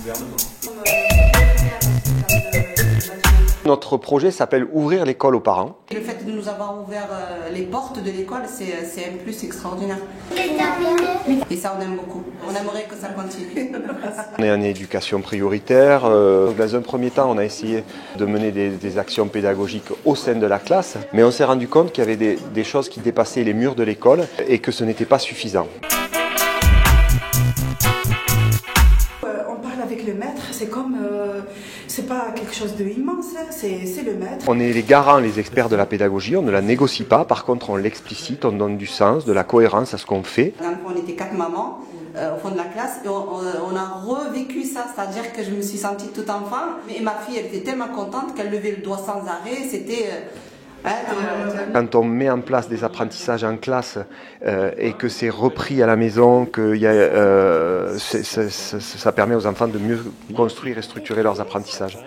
gouvernement. Notre projet s'appelle Ouvrir l'école aux parents. Le fait de nous avoir ouvert les portes de l'école, c'est un plus extraordinaire. Et ça, on aime beaucoup. On aimerait que ça continue. On est en éducation prioritaire. Dans un premier temps, on a essayé de mener des actions pédagogiques au sein de la classe, mais on s'est rendu compte qu'il y avait des choses qui dépassaient les murs de l'école et que ce n'était pas suffisant. On parle avec le maître, c'est comme, c'est pas quelque chose d'immense, c'est le maître. On est les garants, les experts de la pédagogie, on ne la négocie pas, par contre on l'explicite, on donne du sens, de la cohérence à ce qu'on fait. On était 4 mamans au fond de la classe et on a revécu ça, c'est-à-dire que je me suis sentie tout enfant. Et ma fille, elle était tellement contente qu'elle levait le doigt sans arrêt, c'était... Quand on met en place des apprentissages en classe et que c'est repris à la maison, que ça permet aux enfants de mieux construire et structurer leurs apprentissages.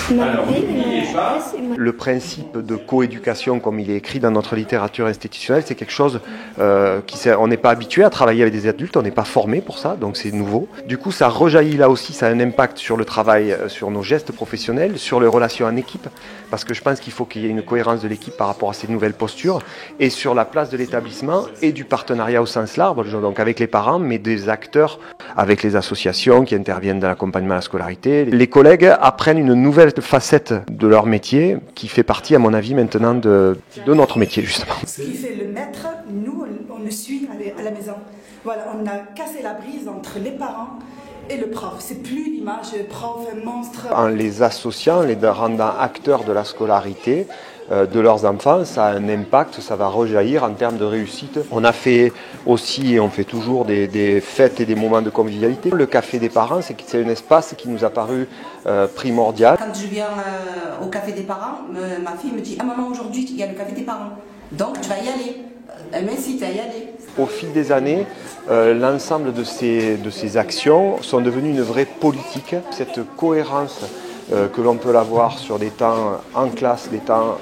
Alors, n'oubliez pas... Le principe de coéducation, comme il est écrit dans notre littérature institutionnelle, c'est quelque chose on n'est pas habitué à travailler avec des adultes, on n'est pas formé pour ça, donc c'est nouveau. Du coup, ça rejaillit là aussi, ça a un impact sur le travail, sur nos gestes professionnels, sur les relations en équipe, parce que je pense qu'il faut qu'il y ait une cohérence de l'équipe par rapport à ces nouvelles postures, et sur la place de l'établissement et du partenariat au sens large, donc avec les parents, mais des acteurs, avec les associations qui interviennent dans l'accompagnement à la scolarité. Les collègues apprennent une nouvelle facette de leur métier qui fait partie, à mon avis, maintenant de notre métier, justement. Ce qui fait le maître, nous, on le suit à la maison. Voilà, on a cassé la brise entre les parents et le prof. C'est plus l'image prof, monstre. En les associant, les rendant acteurs de la scolarité de leurs enfants, ça a un impact, ça va rejaillir en termes de réussite. On a fait aussi, et on fait toujours, des fêtes et des moments de convivialité. Le café des parents, c'est un espace qui nous a paru primordial. Quand je viens au café des parents, ma fille me dit « Ah maman, aujourd'hui, il y a le café des parents, donc tu vas y aller. » Mais si, tu vas y aller. Au fil des années, l'ensemble de ces actions sont devenues une vraie politique. Cette cohérence que l'on peut l'avoir sur des temps en classe, des temps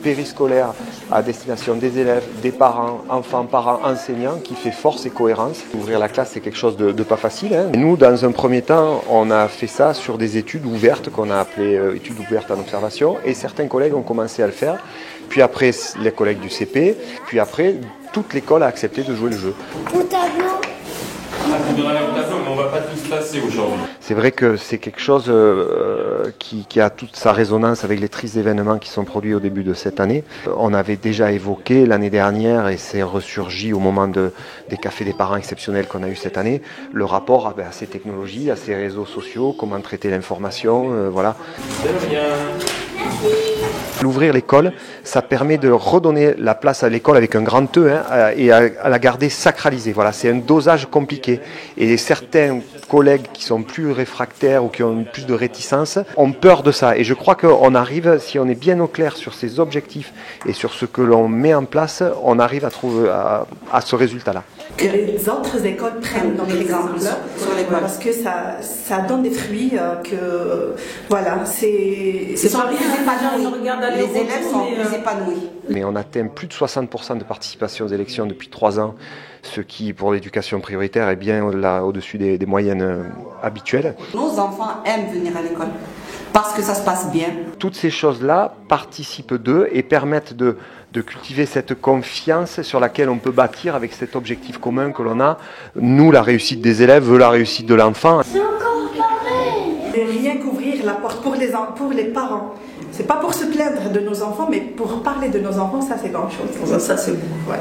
périscolaires à destination des élèves, des parents, enfants, parents, enseignants, qui fait force et cohérence. Ouvrir la classe, c'est quelque chose de pas facile. Et nous, dans un premier temps, on a fait ça sur des études ouvertes qu'on a appelées études ouvertes en observation, et certains collègues ont commencé à le faire. Puis après, les collègues du CP, puis après, toute l'école a accepté de jouer le jeu. Au tableau. Vous donnerez au tableau, mais on ne va pas tous passer aujourd'hui. C'est vrai que c'est quelque chose qui a toute sa résonance avec les tristes événements qui sont produits au début de cette année. On avait déjà évoqué l'année dernière, et c'est ressurgi au moment des cafés des parents exceptionnels qu'on a eu cette année, le rapport à ces technologies, à ces réseaux sociaux, comment traiter l'information, voilà. C'est bien. L'ouvrir l'école, ça permet de redonner la place à l'école avec un grand E et à la garder sacralisée. Voilà, c'est un dosage compliqué. Et certains collègues qui sont plus réfractaires ou qui ont plus de réticence ont peur de ça. Et je crois qu'on arrive, si on est bien au clair sur ces objectifs et sur ce que l'on met en place, on arrive à trouver à ce résultat-là. Que les autres écoles prennent donc l'exemple parce que ça donne des fruits que voilà, les élèves sont plus épanouis. Mais on atteint plus de 60% de participation aux élections depuis 3 ans, ce qui pour l'éducation prioritaire est bien au-dessus des moyennes habituelles. Nos enfants aiment venir à l'école parce que ça se passe bien. Toutes ces choses-là participent d'eux et permettent de cultiver cette confiance sur laquelle on peut bâtir avec cet objectif commun que l'on a. Nous, la réussite des élèves, la réussite de l'enfant. C'est encore pareil. Et rien qu'ouvrir la porte pour les parents. C'est pas pour se plaindre de nos enfants, mais pour parler de nos enfants, ça c'est grand chose. Ça c'est beau. Ouais.